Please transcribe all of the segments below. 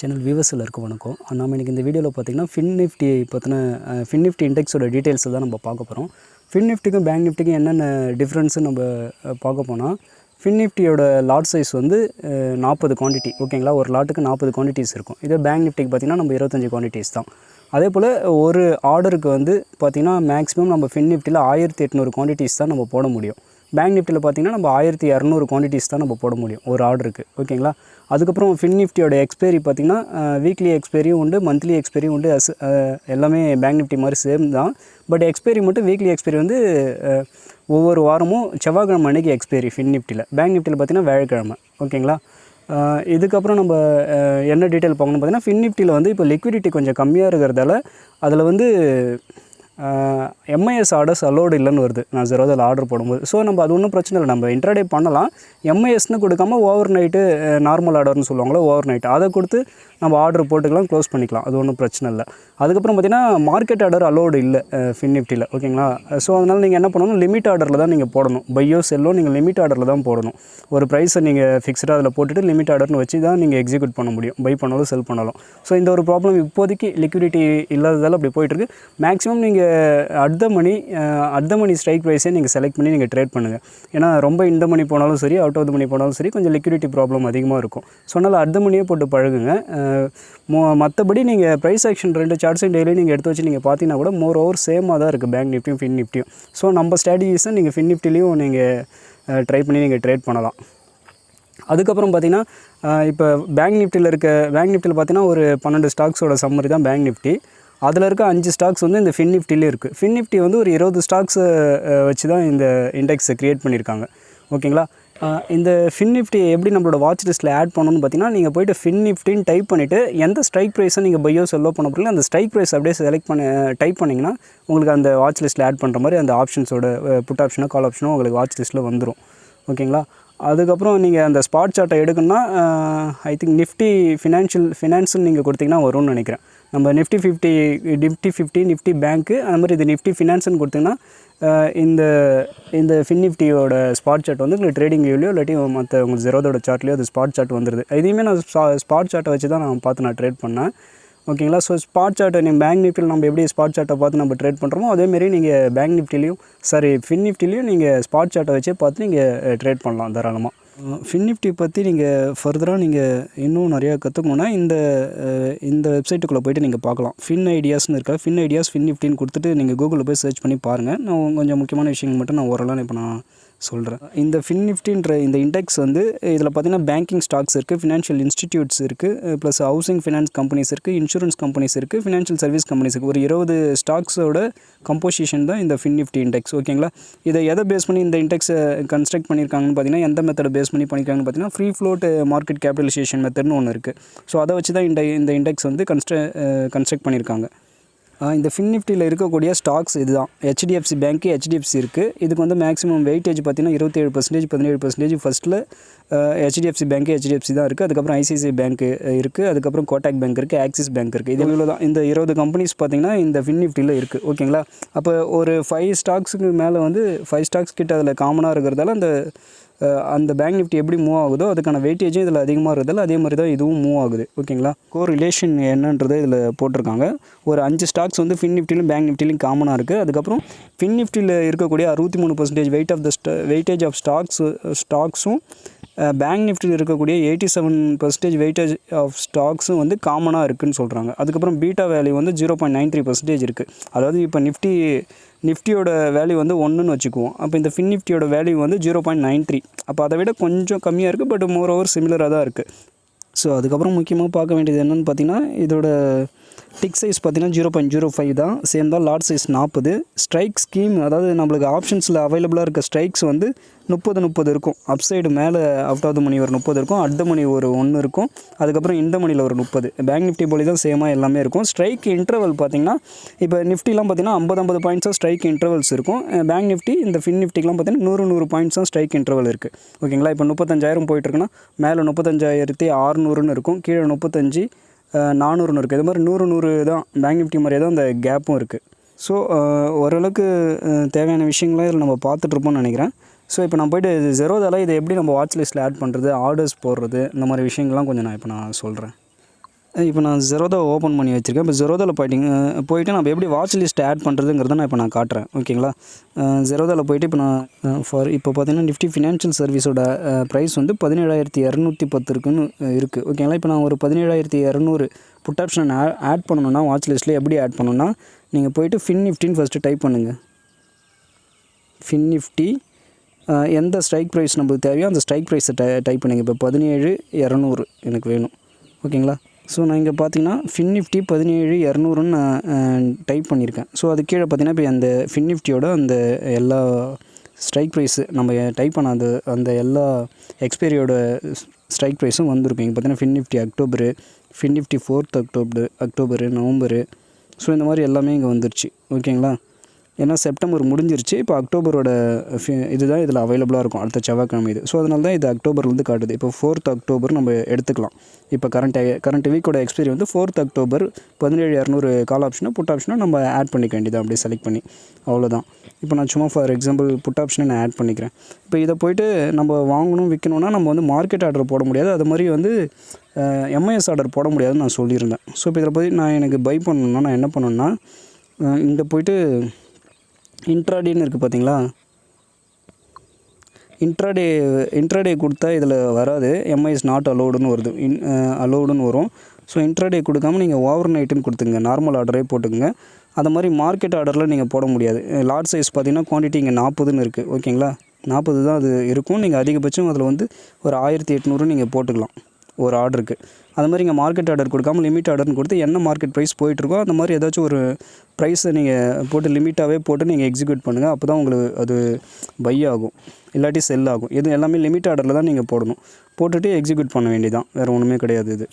Channel viewers எல்லாருக்கும் வணக்கம். நாம இன்னைக்கு இந்த வீடியோவில் பார்த்தீங்கன்னா FINNIFTY பற்றின FINNIFTY இண்டெக்ஸோட டீட்டெயில்ஸ் தான் நம்ம பார்க்க போகிறோம். FINNIFTYக்கும் பேங்க்நிஃப்டிக்கும் என்னென்ன டிஃப்ரென்ஸு நம்ம பார்க்க போனால், FINNIFTYயோட லாட் சைஸ் வந்து 40 குவான்டிட்டி, ஓகேங்களா. ஒரு லாட்டுக்கு 40 குவான்டிட்டிஸ் இருக்கும். இதே பேங்க்நிஃப்டிக்கு பார்த்திங்கன்னா நம்ம 25 குவான்டிட்டிஸ் தான். அதே போல் ஒரு ஆர்டருக்கு வந்து பார்த்திங்கன்னா மேக்ஸிமம் நம்ம FINNIFTYயில் 1800 குவான்டிட்டிஸ் தான் நம்ம போட முடியும். பேங்க்நிஃப்டியில் பார்த்திங்கன்னா நம்ம 1200 குவான்டிட்டிஸ் தான் நம்ம போட முடியும் ஒரு ஆர்டருக்கு, ஓகேங்களா. அதுக்கப்புறம் FINNIFTYயோட எக்ஸ்பைரி பார்த்திங்கன்னா வீக்லி எக்ஸ்பைரியும் உண்டு, மந்த்லி எக்ஸ்பைரியும் உண்டு. எல்லாமே பேங்க்நிஃப்டி மாதிரி சேம் தான். பட் எக்ஸ்பைரி மட்டும் வீக்லி எக்ஸ்பைரி வந்து ஒவ்வொரு வாரமும் செவ்வாய்க்கிழமை அன்றைக்கி எக்ஸ்பைரி FINNIFTYயில். பேங்க்நிஃப்டியில் பார்த்திங்கன்னா வியாழக்கிழமை, ஓகேங்களா. இதுக்கப்புறம் நம்ம என்ன டீட்டெயில் பார்க்கணும் பார்த்திங்கன்னா, FINNIFTYயில் வந்து இப்போ லிக்விடிட்டி கொஞ்சம் கம்மியாக இருக்கிறதால அதில் வந்து MIS ஆர்டர்ஸ் அலோடு இல்லைன்னு வருது நான் ஜெரோதாவில் ஆர்டர் போடும்போது. ஸோ நம்ம அது ஒன்றும் பிரச்சனை இல்லை, நம்ம இன்ட்ராடே பண்ணலாம். MISன்னு கொடுக்காம ஓவர் நைட்டு நார்மல் ஆர்டர்னு சொல்லுவாங்களோ, ஓவர் நைட் அதை கொடுத்து நம்ம ஆர்டர் போட்டுக்கலாம், க்ளோஸ் பண்ணிக்கலாம். அது ஒன்றும் பிரச்சனை இல்லை. அதுக்கப்புறம் பார்த்திங்கன்னா மார்க்கெட் ஆர்டர் அலோடு இல்லை FINNIFTYயில், ஓகேங்களா. ஸோ அதனால் நீங்கள் என்ன பண்ணணும், லிமிட் ஆர்டரில் தான் நீங்கள் போடணும். பையோ செல்லோ நீங்கள் லிமிட் ஆர்டரில் தான் போடணும். ஒரு ப்ரைஸை நீங்கள் ஃபிக்ஸ்டாக அதில் போட்டுட்டு லிமிட் ஆர்டர்னு வச்சு தான் நீங்கள் எக்ஸிக்யூட் பண்ண முடியும், பை பண்ணாலும் செல் பண்ணாலும். ஸோ இந்த ஒரு ப்ராப்ளம் இப்போதைக்கு லிக்விடிட்டி இல்லாததால் அப்படி போயிட்டுருக்கு. மேக்ஸிமம் நீங்கள் அட் த மணி ஸ்ட்ரைக் ப்ரைஸே நீங்கள் செலக்ட் பண்ணி நீங்கள் ட்ரேட் பண்ணுங்கள். ஏன்னா ரொம்ப இந்த மணி போனாலும் சரி, அவுட் ஆஃப் த மணி போனாலும் சரி, கொஞ்சம் லிக்விடிட்டி ப்ராப்ளம் அதிகமாக இருக்கும். ஸோ அதனால் அட் த மணியே போட்டு பழகுங்க. மற்றபடி நீங்கள் ப்ரைஸ் ஆக்ஷன் 2 சார்ட்ஸையும் டெய்லி நீங்கள் எடுத்து வச்சு நீங்கள் பார்த்தீங்கன்னா கூட மோர் ஓவர் சேமாக தான் இருக்குது பேங்க்நிஃப்டியும் FINNIFTYயும். ஸோ நம்ம ஸ்ட்ராட்டஜிஸை நீங்கள் FINNIFTYலையும் நீங்கள் ட்ரை பண்ணி நீங்கள் ட்ரேட் பண்ணலாம். அதுக்கப்புறம் பார்த்திங்கன்னா இப்போ பேங்க்நிஃப்டியில் பார்த்திங்கன்னா ஒரு 12 ஸ்டாக்ஸோட சம்மரி தான் பேங்க்நிஃப்டி. அதில் இருக்க 5 ஸ்டாக்ஸ் வந்து இந்த FINNIFTYலே இருக்குது. FINNIFTY வந்து ஒரு 20 ஸ்டாக்ஸை வச்சு தான் இந்த இண்டெக்ஸை க்ரியேட் பண்ணியிருக்காங்க, ஓகேங்களா. இந்த FINNIFTY எப்படி நம்மளோட வாட்ச் லிஸ்ட்டில் ஆட் பண்ணணும்னு பார்த்தீங்கன்னா, நீங்கள் போய்ட்டு FINNIFTYன்னு டைப் பண்ணிவிட்டு எந்த ஸ்ட்ரைக் ப்ரைஸை நீங்கள் பையோ செல்லோ பண்ண போகிறீங்களோ அந்த ஸ்ட்ரைக் ப்ரைஸ் அப்படியே டைப் பண்ணிங்கன்னா உங்களுக்கு அந்த வாட்ச் லிஸ்ட்டில் ஆட் பண்ணுற மாதிரி அந்த ஆப்ஷன்ஸோட புட் ஆப்ஷனோ கால் ஆப்ஷனோ உங்களுக்கு வாட்ச் லிஸ்ட்டில் வந்துடும், ஓகேங்களா. அதுக்கப்புறம் நீங்கள் அந்த ஸ்பாட் சார்ட்டை எடுக்கணும்னா ஐ திங்க் ஃபினான்ஷியல் நீங்கள் கொடுத்தீங்கன்னா வரும்னு நினைக்கிறேன். நம்ம Nifty 50 Nifty பேங்க்கு அந்த மாதிரி இது Nifty ஃபினான்ஸ்னு கொடுத்திங்கன்னா இந்த FINNIFTYயோட ஸ்பாட் சார்ட் வந்து உங்களுக்கு ட்ரேடிங் வியூலையோ இல்லாட்டி மற்ற உங்கள் ஜெரோதோட சார்ட்லேயோ அது ஸ்பாட் சார்ட் வந்துடுது. இதையுமே நான் ஸ்பாட் சார்ட்டை வச்சு தான் நான் பார்த்து நான் ட்ரேட் பண்ணேன், ஓகேங்களா. ஸோ ஸ்பாட் சார்ட்டை நீங்கள் பேங்க்நிஃப்டியில் நம்ம எப்படி ஸ்பாட் சார்ட்டை பார்த்து நம்ம ட்ரேட் பண்ணுறோமோ அதேமாரி நீங்கள் FINNIFTYலையும் நீங்கள் ஸ்பாட் சார்ட்டை வச்சே பார்த்து நீங்கள் ட்ரேட் பண்ணலாம் தாராளமாக. FINNIFTY பற்றி நீங்கள் ஃபர்தராக நீங்கள் இன்னும் நிறையா கற்றுக்கணுன்னா இந்த வெப்சைட்டுக்குள்ளே போய்ட்டு நீங்கள் பார்க்கலாம். FINIdeasன்னு இருக்கா, FINIdeas FINNIFTYன்னு கொடுத்துட்டு நீங்கள் கூகுளில் போய் சர்ச் பண்ணி பாருங்கள். நான் கொஞ்சம் முக்கியமான விஷயங்கள் மட்டும் நான் ஓரளவு இப்போ நான் சொல்கிறேன். இந்த FINNIFTYன்ற இந்த இண்டெக்ஸ் வந்து இதில் பார்த்திங்கன்னா பேங்கிங் ஸ்டாக்ஸ் இருக்குது, ஃபினான்ஷியல் இன்ஸ்டிடியூட்ஸ் இருக்குது, ப்ளஸ் ஹவுசிங் ஃபினான்ஸ் கம்பெனிஸ் இருக்குது, இன்சூரன்ஸ் கம்பெனிஸ் இருக்குது, ஃபினான்ஷியல் சர்வீஸ் கம்பெனிஸ் இருக்குது. ஒரு 20 ஸ்டாக்ஸோட கம்போசிஷன் தான் இந்த FINNIFTY இண்டெக்ஸ், ஓகேங்களா. இதை எதை பேஸ் பண்ணி இந்த இண்டெக்ஸை கன்ஸ்ட்ரக்ட் பண்ணியிருக்காங்கன்னு பார்த்தீங்கன்னா, எந்த மெத்தடை பேஸ் பண்ணி பண்ணியிருக்காங்கன்னு பார்த்தீங்கன்னா, ஃப்ரீ ஃப்ளோட் மார்க்கெட் கேபிட்டலைசேஷன் மெத்தட்னு ஒன்று இருக்குது. ஸோ அதை வச்சு தான் இந்த இண்டெக்ஸ் வந்து கன்ஸ்ட்ரக்ட் பண்ணியிருக்காங்க. இந்த FINNIFTYயில் இருக்கக்கூடிய ஸ்டாக்ஸ் இதுதான். HDFC பேங்க்கு HDFC இருக்குது. இதுக்கு வந்து மேக்ஸிமம் வெயிட்டேஜ் பார்த்திங்கன்னா 27%, 17% ஃபஸ்ட்டில் HDFC பேங்க்கு HDFC தான் இருக்குது. அதுக்கப்புறம் ICICI பேங்க்கு இருக்குது, அதுக்கப்புறம் கோட்டாக் பேங்க் இருக்குது, ஆக்சிஸ் பேங்க் இருக்குது. இதில் தான் இந்த 20 கம்பெனிஸ் பார்த்திங்கன்னா இந்த FINNIFTYயில் இருக்குது, ஓகேங்களா. அப்போ ஒரு 5 ஸ்டாக்ஸுக்கு மேலே வந்து 5 ஸ்டாக்ஸ் கிட்ட அதில் காமனாக இருக்கிறதால அந்த பேங்க்நிஃப்டி எப்படி மூவ் ஆகுதோ அதுக்கான வெயிட்டேஜும் இதில் அதிகமாக இருக்கிறதால அதே மாதிரி தான் இதுவும் மூவ் ஆகுது, ஓகேங்களா. ரிலேஷன் என்னன்றதை இதில் போட்டிருக்காங்க. ஒரு 5 ஸ்டாக்ஸ் வந்து FINNIFTYலையும் பேங்க்நிஃப்டிலையும் காமனாக இருக்குது. அதுக்கப்புறம் FINNIFTYயில் இருக்கக்கூடிய 63% வெயிட்டேஜ் ஆஃப் ஸ்டாக்ஸும் பேங்க்நிஃப்டியில் இருக்கக்கூடிய 87% வெயிட்டேஜ் ஆஃப் ஸ்டாக்ஸும் வந்து காமனாக இருக்குதுன்னு சொல்கிறாங்க. அதுக்கப்புறம் பீட்டா வேல்யூ வந்து 0.93% இருக்குது. அதாவது இப்போ நிஃப்டியோட வேல்யூ வந்து 1ன்னு வச்சுக்குவோம். அப்போ இந்த FINNIFTYயோட வேல்யூ வந்து 0.93. அப்போ அதை விட கொஞ்சம் கம்மியாக இருக்குது, பட் மோர் ஓவர் சிமிலராக தான் இருக்குது. ஸோ அதுக்கப்புறம் முக்கியமாக பார்க்க வேண்டியது என்னென்னு பார்த்தீங்கன்னா, இதோட டிக் சைஸ் பார்த்திங்கன்னா 0.05 தான், சேம் தான். Lot size 40. ஸ்ட்ரைக் ஸ்கீம், அதாவது நம்மளுக்கு ஆப்ஷன்ஸில் அவைலபிளாக இருக்க ஸ்ட்ரைக்ஸ் வந்து 30 இருக்கும். அப்சைடு மேலே அவுட் ஆஃப் த மணி ஒரு 30 இருக்கும், அட் த மணி ஒரு 1 இருக்கும், அதுக்கப்புறம் இந்த மணியில் ஒரு 30. பேங்க்நிஃப்டி போலி தான் சேமாக எல்லாமே இருக்கும். ஸ்ட்ரைக் இன்டர்வல் பார்த்திங்கன்னா இப்போ நிஃப்டிலாம் பார்த்திங்கன்னா 50 பாயிண்ட்ஸாக ஸ்ட்ரைக் இன்டர்வல்ஸ் இருக்கும். பேங்க்நிஃப்டி இந்த FINNIFTYலாம் பார்த்திங்கன்னா 100 பாயிண்ட்ஸாக ஸ்ட்ரைக் இன்டர்வல் இருக்குது, ஓகேங்களா. இப்போ 35,000 போயிட்டுருக்குன்னா மேலே 35,600ன்னு இருக்கும், கீழே 35,400ன்னு இருக்குது. இது மாதிரி 100 தான் பேங்க்நிஃப்டி மாதிரியே தான் அந்த கேப்பும் இருக்குது. ஸோ ஓரளவுக்கு தேவையான விஷயங்களாம் இதில் நம்ம பார்த்துட்ருப்போம்னு நினைக்கிறேன். ஸோ இப்போ நான் போய்ட்டு ஜெரோதாவில் இதை எப்படி நம்ம வாட்ச் லிஸ்ட்டில் ஆட் பண்ணுறது, ஆர்டர்ஸ் போடுறது, இந்த மாதிரி விஷயங்கள்லாம் கொஞ்சம் நான் சொல்கிறேன். இப்போ நான் ஜெரோதா ஓப்பன் பண்ணி வச்சுருக்கேன். இப்போ ஜெரோதாவில் போயிட்டு நம்ம எப்படி வாட்ச் லிஸ்ட் ஆட் பண்ணுறதுங்கிறத நான் இப்போ நான் காட்டுறேன். ஓகேங்களா? ஜெரோதாவில் போயிட்டு இப்போ நான் இப்போ பார்த்தீங்கன்னா நிஃப்டி ஃபினான்ஷியல் சர்வீஸோட ப்ரைஸ் வந்து 17,210 இருக்குன்னு இருக்குது. ஓகேங்களா? இப்போ நான் ஒரு 17,200 புட் ஆப்ஷன் ஆட் பண்ணணுன்னா வாட்ச் லிஸ்ட்டில் எப்படி ஆட் பண்ணணுன்னா, நீங்கள் போயிட்டு FINNIFTYன்னு ஃபஸ்ட்டு டைப் பண்ணுங்கள். FINNIFTY எந்த ஸ்ட்ரைக் ப்ரைஸ் நம்மளுக்கு தேவையோ அந்த ஸ்ட்ரைக் ப்ரைஸை டைப் பண்ணுங்கள். இப்போ 17,200 எனக்கு வேணும். ஓகேங்களா? ஸோ நான் இங்கே பார்த்தீங்கன்னா FINNIFTY 17,200ன்னு நான் டைப் பண்ணியிருக்கேன். ஸோ அது கீழே பார்த்தீங்கன்னா இப்போ அந்த FINNIFTYயோட அந்த எல்லா ஸ்ட்ரைக் ப்ரைஸு நம்ம டைப் பண்ண அந்த எல்லா எக்ஸ்பைரியோட ஸ்ட்ரைக் ப்ரைஸும் வந்திருக்கும். இங்கே பார்த்தீங்கன்னா FINNIFTY October, FINNIFTY 4th October, November. So இந்த மாதிரி எல்லாமே இங்கே வந்துருச்சு. ஓகேங்களா? ஏன்னா செப்டம்பர் முடிஞ்சிருச்சு. இப்போ அக்டோபரோட இதுதான் இதில் அவைலபிளாக இருக்கும் அடுத்த செவ்வாய்க்கிழமை இது. ஸோ அதனால தான் இது அக்டோபர்லேருந்து காட்டுது. இப்போ 4th அக்டோபர் நம்ம எடுத்துக்கலாம். இப்போ கரண்ட் வீக்கோட எக்ஸ்பைரி வந்து 4th அக்டோபர் 17,200 கால் ஆப்ஷனோ புட் ஆப்ஷனோ நம்ம ஆட் பண்ணிக்க வேண்டியது அப்படியே செலக்ட் பண்ணி. அவ்வளோதான். இப்போ நான் சும்மா ஃபார் எக்ஸாம்பிள் புட் ஆப்ஷனை நான் ஆட் பண்ணிக்கிறேன். இப்போ இதை போய்ட்டு நம்ம வாங்கணும் விற்கணும்னா நம்ம வந்து மார்க்கெட் ஆர்டர் போட முடியாது. அது மாதிரி வந்து MIS ஆர்டர் போட முடியாதுன்னு நான் சொல்லியிருந்தேன். ஸோ இப்போ இதில் போய் நான் எனக்கு பை பண்ணணுன்னா நான் என்ன பண்ணணுன்னா, இங்கே போய்ட்டு இன்ட்ராடேன்னு இருக்குது பார்த்தீங்களா? இன்ட்ராடே கொடுத்தா இதில் வராது. MIS நாட் அலோடுன்னு வருது. அலோடுன்னு வரும். ஸோ இன்ட்ராடே கொடுக்காமல் நீங்கள் ஓவர் நைட்டுன்னு கொடுத்துங்க. நார்மல் ஆர்டரே போட்டுக்குங்க. அது மாதிரி மார்க்கெட் ஆர்டரில் நீங்கள் போட முடியாது. லாட் சைஸ் பார்த்தீங்கன்னா குவான்டிட்டி இங்கே 40ன்னு இருக்குது. ஓகேங்களா? 40 தான் அது இருக்கும். நீங்கள் அதிகபட்சம் அதில் வந்து ஒரு 1800 நீங்கள் போட்டுக்கலாம் ஒரு ஆர்டருக்கு. அது மாதிரி இங்கே மார்க்கெட் ஆர்டர் கொடுக்காமல் லிமிட் ஆர்டர்னு கொடுத்து என்ன மார்க்கெட் ப்ரைஸ் போயிட்டுருக்கோ அந்த மாதிரி ஏதாச்சும் ஒரு ப்ரைஸை நீங்கள் போட்டு லிமிட்டாகவே போட்டு நீங்கள் எக்ஸிக்யூட் பண்ணுங்கள். அப்போ தான் உங்களுக்கு அது பை ஆகும், இல்லாட்டி செல் ஆகும். இது எல்லாமே லிமிட் ஆர்டரில் தான் நீங்கள் போடணும். போட்டுட்டு எக்ஸிக்யூட் பண்ண வேண்டியதான், வேறு ஒன்றுமே கிடையாது இது.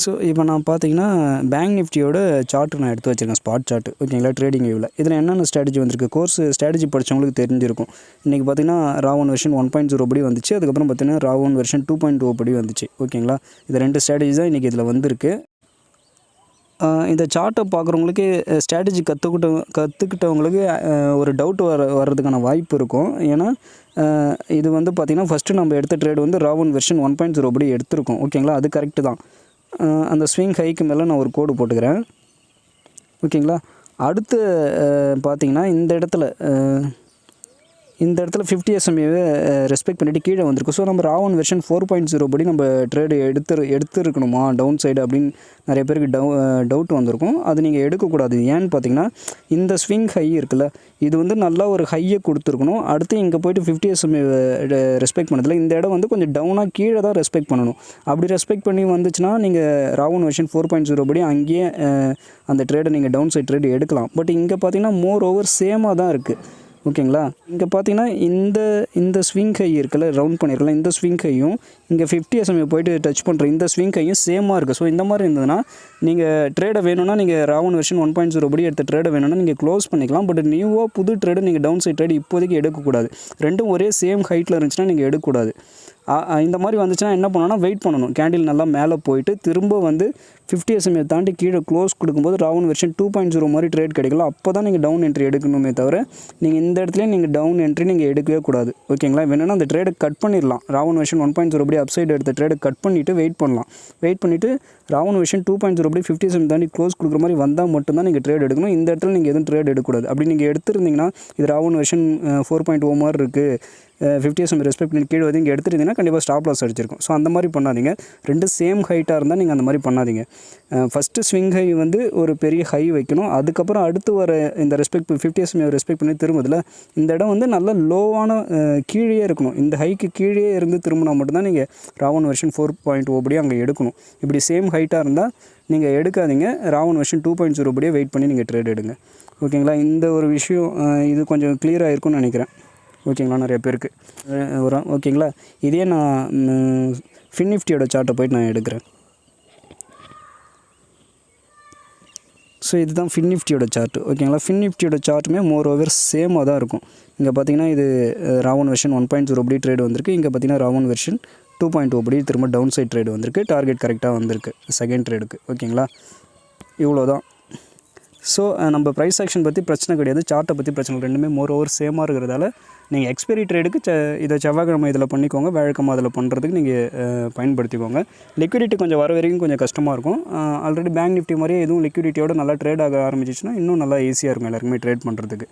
ஸோ இப்போ நான் பார்த்தீங்கன்னா பேங்க் நிஃப்டியோட சார்ட்டு நான் எடுத்து வச்சுருக்கேன், ஸ்பாட் சார்ட்டு. ஓகேங்களா? ட்ரேடிங் வியூவில் இதில் என்னென்ன ஸ்ட்ராட்டஜி வந்திருக்கு, கோர்ஸ் ஸ்ட்ராட்டஜி படித்தவங்களுக்கு தெரிஞ்சிருக்கும். இன்றைக்கி பார்த்தீங்கன்னா ராவன் வெர்ஷன் 1.0 படி வந்துச்சு. அதுக்கப்புறம் பார்த்தீங்கன்னா ராவன் வெர்ஷன் 2.0 படி வந்துச்சு. ஓகேங்களா? இது 2 ஸ்ட்ராட்டஜி தான் இன்றைக்கி இதில் வந்திருக்கு. இந்த சார்ட்டை பார்க்குறவங்களுக்கு ஸ்ட்ராட்டஜி கற்றுக்கிட்டவங்களுக்கு ஒரு டவுட் வர்றதுக்கான வாய்ப்பு இருக்கும். ஏன்னா இது வந்து பார்த்திங்கன்னா ஃபஸ்ட்டு நம்ம எடுத்த ட்ரேட் வந்து ராவன் வெர்ஷன் 1.0 படி எடுத்திருக்கோம். ஓகேங்களா? அது கரெக்டு தான். அந்த ஸ்விங் ஹைக்கு மேலே நான் ஒரு கோடு போட்டுக்கிறேன். ஓகேங்களா? அடுத்து பார்த்திங்கன்னா இந்த இடத்துல 50 SMAவை ரெஸ்பெக்ட் பண்ணிவிட்டு கீழே வந்திருக்கு. ஸோ நம்ம ராவன் வெர்ஷன் 4.0 படி நம்ம ட்ரேடு எடுத்துருக்கணுமா டவுன் சைடு அப்படின்னு நிறைய பேருக்கு டவுட் வந்திருக்கும். அது நீங்கள் எடுக்கக்கூடாது. ஏன்னு பார்த்தீங்கன்னா இந்த ஸ்விங் ஹை இருக்குல்ல, இது வந்து நல்லா ஒரு ஹையை கொடுத்துருக்கணும். அடுத்து இங்கே போய்ட்டு 50 SMA ரெஸ்பெக்ட் பண்ணதில்ல. இந்த இடம் வந்து கொஞ்சம் டவுனாக கீழே தான் ரெஸ்பெக்ட் பண்ணணும். அப்படி ரெஸ்பெக்ட் பண்ணி வந்துச்சுன்னா நீங்கள் ராவன் வெர்ஷன் 4.0 படி அங்கேயே அந்த ட்ரேடை நீங்கள் டவுன் சைட் ட்ரேடு எடுக்கலாம். பட் இங்கே பார்த்தீங்கன்னா மோர் ஓவர் சேமாக தான் இருக்குது. ஓகேங்களா? இங்கே பார்த்தீங்கன்னா இந்த ஸ்விங் ஹை இருக்குல்ல, ரவுண்ட் பண்ணியிருக்கலாம். இந்த ஸ்விங் ஹையும் இங்கே 50 SMA போய்ட்டு டச் பண்ணுற இந்த ஸ்விங் ஹையும் சேமாக இருக்குது. ஸோ இந்த மாதிரி இருந்ததுன்னா நீங்கள் ட்ரேடை வேணும்னா நீங்கள் ராவன் வெர்ஷன் 1.0 படி எடுத்த ட்ரேடை வேணும்னா நீங்கள் க்ளோஸ் பண்ணிக்கலாம். பட் நியூவாக புது ட்ரேடு நீங்கள் டவுன் சைட் ட்ரேடு இப்போதைக்கு எடுக்கக்கூடாது. ரெண்டும் ஒரே சேம் ஹைட்டில் இருந்துச்சுன்னா நீங்கள் எடுக்கக்கூடாது. இந்த மாதிரி வந்துச்சுன்னா என்ன பண்ணணும்னா வெயிட் பண்ணணும். கேண்டில் நல்லா மேலே போயிட்டு திரும்ப வந்து 50 SMA தாண்டி கீழே க்ளோஸ் கொடுக்கும்போது ராவன் வெர்ஷன் 2.0 மாதிரி ட்ரேட் கிடைக்கல. அப்போ தான் நீங்கள் டவுன் என்ட்ரி எடுக்கணுமே தவிர நீங்கள் இந்த இடத்துலையும் நீங்கள் டவுன் என்ட்ரி நீங்கள் எடுக்கவே கூடாது. ஓகேங்களா? வேணும்னா அந்த ட்ரேடை கட் பண்ணிடலாம். ராவன் வெர்ஷன் 1.0 படி அப்சைடு எடுத்த ட்ரேடை கட் பண்ணிவிட்டு வெயிட் பண்ணலாம். வெயிட் பண்ணிவிட்டு ராவன் வெர்ஷன் 2.0 படி 50 SMA தாண்டி க்ளோஸ் கொடுக்குற மாதிரி வந்தால் மட்டும்தான் நீங்கள் ட்ரேட் எடுக்கணும். இந்த இடத்துல நீங்கள் எதுவும் ட்ரேட் எடுக்கக்கூடாது. அப்படி நீங்கள் எடுத்துருந்தீங்கன்னா இது ராவன் வெர்ஷன் 4.0 மாதிரி இருக்குது, 50 SMA ரெஸ்பெக்ட் பண்ணி கீழே வந்து இங்கே எடுத்துருந்தீங்கன்னா கண்டிப்பாக ஸ்டாப் லாஸ் அடிச்சிருக்கும். ஸோ அந்த மாதிரி பண்ணாதீங்க. 2 சேம் ஹைட்டாக இருந்தால் நீங்கள் அந்த மாதிரி பண்ணாதீங்க. ஃபஸ்ட்டு ஸ்விங் ஹை வந்து ஒரு பெரிய ஹை வைக்கணும். அதுக்கப்புறம் அடுத்து வர இந்த 50 SMA ரெஸ்பெக்ட் பண்ணி திரும்புதில் இந்த இடம் வந்து நல்ல லோவான கீழே இருக்கணும். இந்த ஹைக்கு கீழே இருந்து திரும்பினா மட்டும்தான் நீங்கள் ராவன் வெர்ஷன் 4.0 படி அங்கே எடுக்கணும். இப்படி சேம் ஹைட்டாக இருந்தால் நீங்கள் எடுக்காதீங்க. ராவன் வெர்ஷன் 2.0 படியே வெயிட் பண்ணி நீங்கள் ட்ரேட் எடுங்க. ஓகேங்களா? இந்த ஒரு விஷயம் இது கொஞ்சம் கிளியராக இருக்கும்னு நினைக்கிறேன். ஓகேங்களா? நிறைய பேருக்கு வரும். ஓகேங்களா? இதே நான் FINNIFTYயோட சார்ட்டை போய்ட்டு நான் எடுக்கிறேன். ஸோ இதுதான் FINNIFTYயோட சார்ட்டு. ஓகேங்களா? FINNIFTYயோட சார்ட்டுமே மோர் ஓவர் சேமாக தான் இருக்கும். இங்கே பார்த்தீங்கன்னா இது ராவன் வெர்ஷன் 1.0 படி ட்ரேடு வந்திருக்கு. இங்கே பார்த்தீங்கன்னா ராவன் வெர்ஷன் 2.0 படி திரும்ப டவுன் சைட் ட்ரேடு வந்திருக்கு. டார்கெட் கரெக்டாக வந்திருக்கு செகண்ட் ட்ரேடுக்கு. ஓகேங்களா? இவ்வளோ தான். ஸோ நம்ம ப்ரைஸ் ஆக்ஷன் பற்றி பிரச்சனை கிடையாது, சார்ட்டை பற்றி பிரச்சனை ரெண்டுமே மோர் ஓவர் சேமாக இருக்கிறதால நீங்கள் எக்ஸ்பைரி ட்ரேடுக்கு இதை செவ்வாய்க்கிழமை இதில் பண்ணிக்கோங்க, வியாழக்கிழமை அதில் பண்ணுறதுக்கு நீங்கள் பயன்படுத்திக்கோங்க. லிக்விடிட்டி கொஞ்சம் வர வரைக்கும் கொஞ்சம் கஷ்டமாக இருக்கும். ஆல்ரெடி பேங்க் நிஃப்டி மாதிரியே எதுவும் லிக்விடிட்டியோட நல்லா ட்ரேட் ஆக ஆரம்பிச்சிச்சுன்னா இன்னும் நல்லா ஈஸியாக இருக்கும் எல்லாருக்குமே ட்ரேட் பண்ணுறதுக்கு.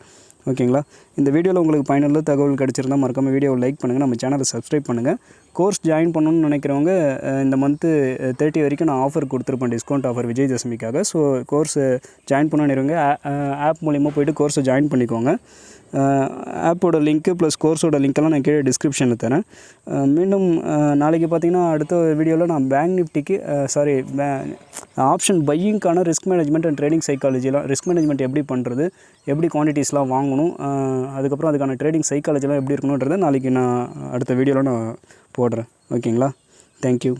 ஓகேங்களா? இந்த வீடியோவில் உங்களுக்கு பயனுள்ள தகவல் கிடச்சிருந்தால் மறக்காமல் வீடியோவை லைக் பண்ணுங்கள், நம்ம சேனலை சப்ஸ்கிரைப் பண்ணுங்கள். கோர்ஸ் ஜாயின் பண்ணணும்னு நினைக்கிறவங்க இந்த மந்த்து 30 வரைக்கும் நான் ஆஃபர் கொடுத்துருப்பேன், டிஸ்கவுண்ட் ஆஃபர் விஜயதசமிக்காக. ஸோ கோர்ஸ் ஜாயின் பண்ணணுங்கிறவங்க ஆப் மூலிமா போய்ட்டு கோர்ஸை ஜாயின் பண்ணிக்கோங்க. ஆப்போட லிங்க்கு ப்ளஸ் கோர்ஸோட லிங்க்கெல்லாம் நான் கீழே டிஸ்கிரிப்ஷனில் தரேன். மீண்டும் நாளைக்கு பார்த்தீங்கன்னா அடுத்த வீடியோவில் நான் பேங்க் நிஃப்டிக்கு ஆப்ஷன் பையிங்க்கான ரிஸ்க் மேனேஜ்மெண்ட் அண்ட் ட்ரேடிங் சைக்காலஜிலாம், ரிஸ்க் மேனேஜ்மெண்ட் எப்படி பண்ணுறது, எப்படி குவான்டிட்டிஸ்லாம் வாங்கணும், அதுக்கப்புறம் அதுக்கான ட்ரேடிங் சைக்காலஜிலாம் எப்படி இருக்கணுன்றதை நாளைக்கு நான் அடுத்த வீடியோவில் நான் போடுறேன். ஓகேங்களா? தேங்க்யூ.